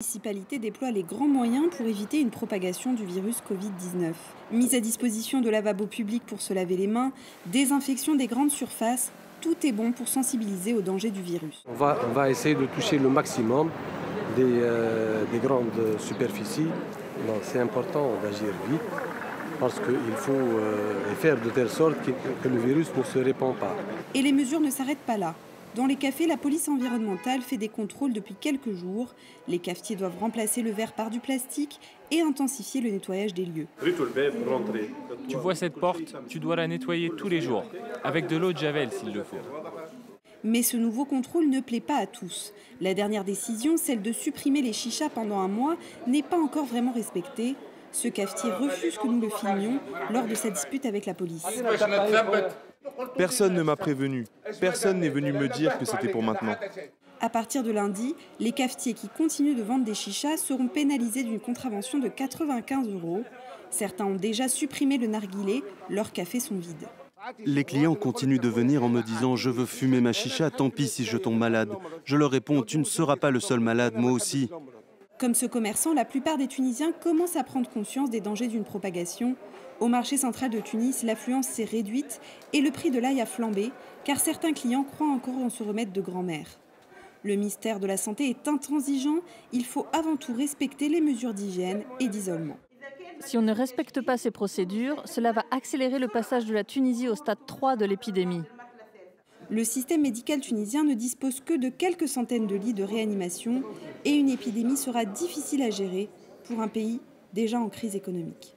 La municipalité déploie les grands moyens pour éviter une propagation du virus Covid-19. Mise à disposition de lavabos publics pour se laver les mains, désinfection des grandes surfaces, tout est bon pour sensibiliser au danger du virus. On va essayer de toucher le maximum des grandes superficies. C'est important d'agir vite parce qu'il faut faire de telle sorte que le virus ne se répand pas. Et les mesures ne s'arrêtent pas là. Dans les cafés, la police environnementale fait des contrôles depuis quelques jours. Les cafetiers doivent remplacer le verre par du plastique et intensifier le nettoyage des lieux. Tu vois cette porte, tu dois la nettoyer tous les jours, avec de l'eau de javel s'il le faut. Mais ce nouveau contrôle ne plaît pas à tous. La dernière décision, celle de supprimer les chichas pendant un mois, n'est pas encore vraiment respectée. Ce cafetier refuse que nous le filmions lors de sa dispute avec la police. Personne ne m'a prévenu. Personne n'est venu me dire que c'était pour maintenant. À partir de lundi, les cafetiers qui continuent de vendre des chichas seront pénalisés d'une contravention de 95 €. Certains ont déjà supprimé le narguilé, leurs cafés sont vides. Les clients continuent de venir en me disant « je veux fumer ma chicha, tant pis si je tombe malade ». Je leur réponds « tu ne seras pas le seul malade, moi aussi ». Comme ce commerçant, la plupart des Tunisiens commencent à prendre conscience des dangers d'une propagation. Au marché central de Tunis, l'affluence s'est réduite et le prix de l'ail a flambé, car certains clients croient encore en ce remède de grand-mère. Le ministère de la Santé est intransigeant, il faut avant tout respecter les mesures d'hygiène et d'isolement. Si on ne respecte pas ces procédures, cela va accélérer le passage de la Tunisie au stade 3 de l'épidémie. Le système médical tunisien ne dispose que de quelques centaines de lits de réanimation et une épidémie sera difficile à gérer pour un pays déjà en crise économique.